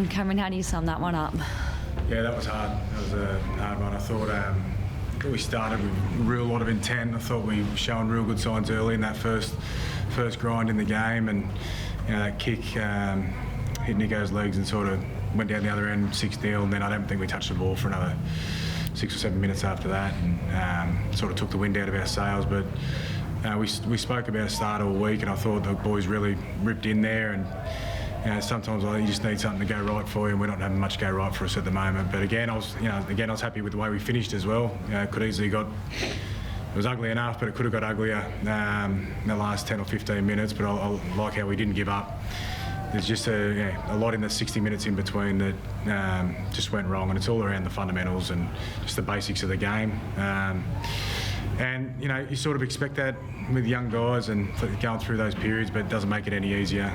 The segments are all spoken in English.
Cameron, how do you sum that one up? Yeah, that was hard. That was a hard one. I thought we started with a real lot of intent. I thought we were showing real good signs early in that first grind in the game, and that kick hit Nico's legs and sort of went down the other end 6-0, and then I don't think we touched the ball for another 6 or 7 minutes after that, and sort of took the wind out of our sails. But we spoke about a start all week, and I thought the boys really ripped in there, and sometimes you just need something to go right for you, and we're not having much go right for us at the moment. But again, I was happy with the way we finished as well. Could easily it was ugly enough, but it could have got uglier in the last 10 or 15 minutes. But I like how we didn't give up. There's just a lot in the 60 minutes in between that just went wrong, and it's all around the fundamentals and just the basics of the game. And you sort of expect that with young guys and going through those periods, but it doesn't make it any easier.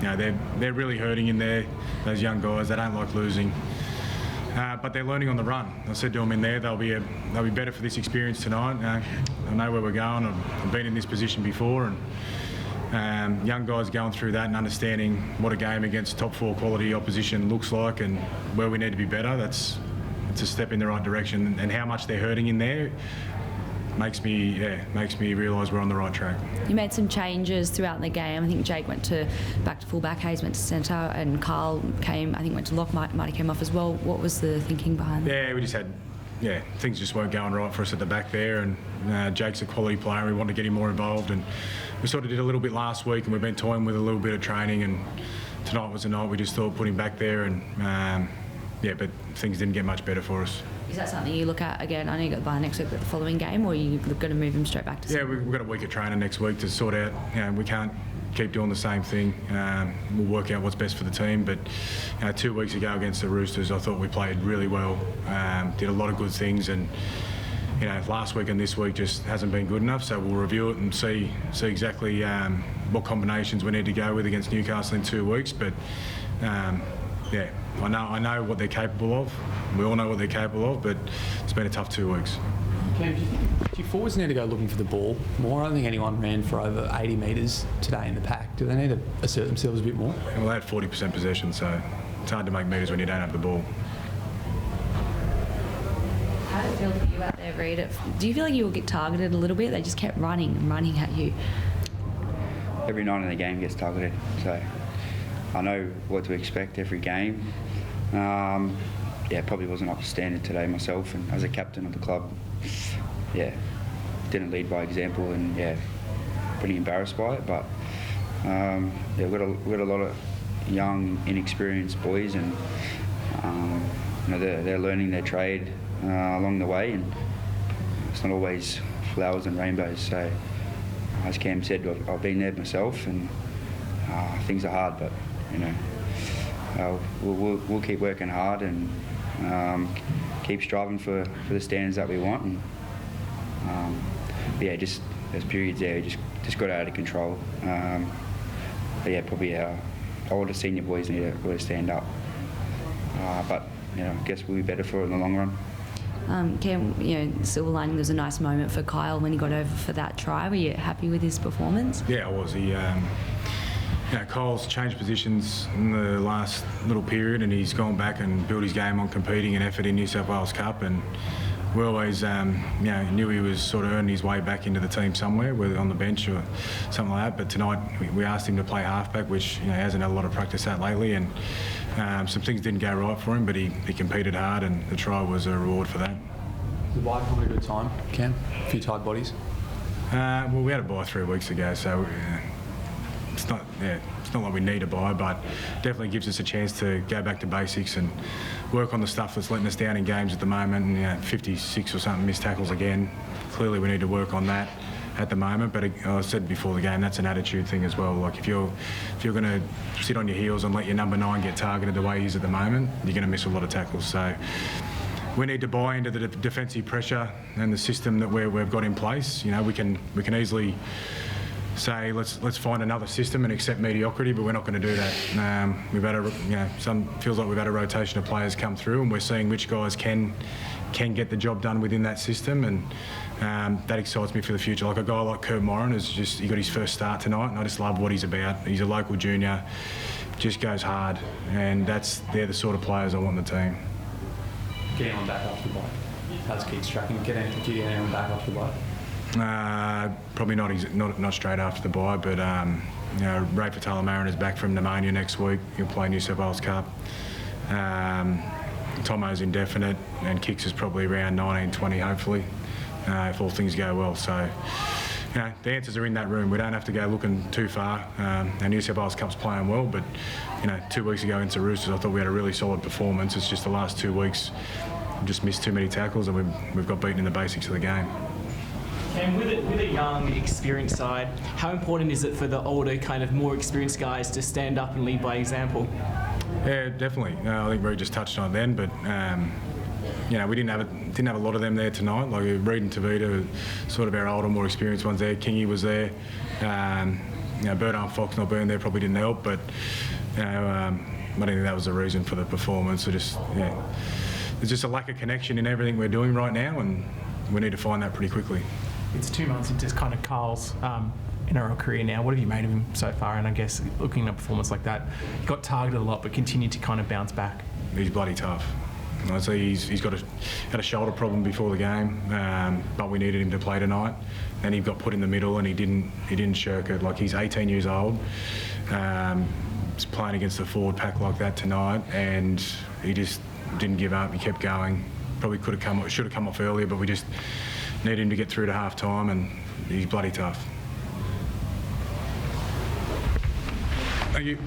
They're really hurting in there, those young guys. They don't like losing, but they're learning on the run. I said to them in there, they'll be better for this experience tonight. I know where we're going. I've been in this position before, and young guys going through that and understanding what a game against top 4 quality opposition looks like and where we need to be better. It's a step in the right direction, and how much they're hurting in there makes me realise we're on the right track. You made some changes throughout the game. I think Jake went back to full-back, Hayes went to centre, and Carl went to lock, Marty came off as well. What was the thinking behind that? Yeah, we just had, things just weren't going right for us at the back there, and Jake's a quality player, and we wanted to get him more involved, and we sort of did a little bit last week, and we've been toying with a little bit of training, and tonight was the night we just thought put him back there, and but things didn't get much better for us. Is that something you look at again? I know you got the bye next week, but the following game, or are you going to move him straight back to? Yeah, we've got a week of training next week to sort out. We can't keep doing the same thing. We'll work out what's best for the team. But 2 weeks ago against the Roosters, I thought we played really well. Did a lot of good things, and last week and this week just hasn't been good enough. So we'll review it and see exactly what combinations we need to go with against Newcastle in 2 weeks. But I know what they're capable of. We all know what they're capable of, but it's been a tough 2 weeks. Cam, do you forwards need to go looking for the ball more? I don't think anyone ran for over 80 metres today in the pack. Do they need to assert themselves a bit more? Well, they had 40% possession, so it's hard to make metres when you don't have the ball. How did it feel for you out there, Reid? Do you feel like you will get targeted a little bit? They just kept running at you. Every night in the game gets targeted, so I know what to expect every game. Probably wasn't up to standard today myself, and as a captain of the club, didn't lead by example, and pretty embarrassed by it. But we've got a lot of young, inexperienced boys, and they're learning their trade along the way, and it's not always flowers and rainbows. So, as Cam said, I've been there myself, and things are hard, but we'll keep working hard and keep striving for the standards that we want. And just those periods there just got out of control. Probably our older senior boys need to stand up. But I guess we'll be better for it in the long run. Cam, silver lining, there was a nice moment for Kyle when he got over for that try. Were you happy with his performance? Yeah, I was. Kyle's changed positions in the last little period, and he's gone back and built his game on competing and effort in New South Wales Cup, and we always knew he was sort of earning his way back into the team somewhere, whether on the bench or something like that. But tonight we asked him to play halfback, which he hasn't had a lot of practice at lately, and some things didn't go right for him, but he competed hard, and the try was a reward for that. The bye come at a good time, Cam? A few tired bodies? Well, we had a bye 3 weeks ago, so it's not like we need a bye, but definitely gives us a chance to go back to basics and work on the stuff that's letting us down in games at the moment. And 56 or something missed tackles again. Clearly we need to work on that at the moment, but I said before the game, that's an attitude thing as well. Like if you're going to sit on your heels and let your number 9 get targeted the way he is at the moment, you're going to miss a lot of tackles. So we need to buy into the defensive pressure and the system that we've got in place. We can easily say let's find another system and accept mediocrity, but we're not going to do that. We've had feels like we've had a rotation of players come through, and we're seeing which guys can get the job done within that system, and that excites me for the future. Like a guy like Kurt Moran he got his first start tonight, and I just love what he's about. He's a local junior, just goes hard, and they're the sort of players I want in the team. Get anyone back after the bye? How's Keats tracking? Get anyone back after the bye? Probably not straight after the bye, but Ray Fatala-Marin is back from pneumonia next week. He'll play New South Wales Cup. Tomo's indefinite, and Kicks is probably around 19, 20 hopefully, if all things go well. So, the answers are in that room. We don't have to go looking too far. Our New South Wales Cup's playing well, but 2 weeks ago against the Roosters, I thought we had a really solid performance. It's just the last 2 weeks, we just missed too many tackles, and we've got beaten in the basics of the game. And with a young, experienced side, how important is it for the older, kind of more experienced guys to stand up and lead by example? Yeah, definitely. I think Reid just touched on it then, but we didn't have a lot of them there tonight. Like Reid and Tavita, sort of our older, more experienced ones there. Kingy was there. Birdarm Fox not being there probably didn't help, but I don't think that was the reason for the performance. There's just a lack of connection in everything we're doing right now, and we need to find that pretty quickly. It's 2 months into kind of Carl's NRL career now. What have you made of him so far? And I guess looking at a performance like that, he got targeted a lot but continued to kind of bounce back. He's bloody tough. I'd say he's had a shoulder problem before the game, but we needed him to play tonight, and he got put in the middle and he didn't shirk it. Like, he's 18 years old. He's playing against a forward pack like that tonight, and he just didn't give up. He kept going. Probably should have come off earlier, but we just need him to get through to half time, and he's bloody tough. Thank you.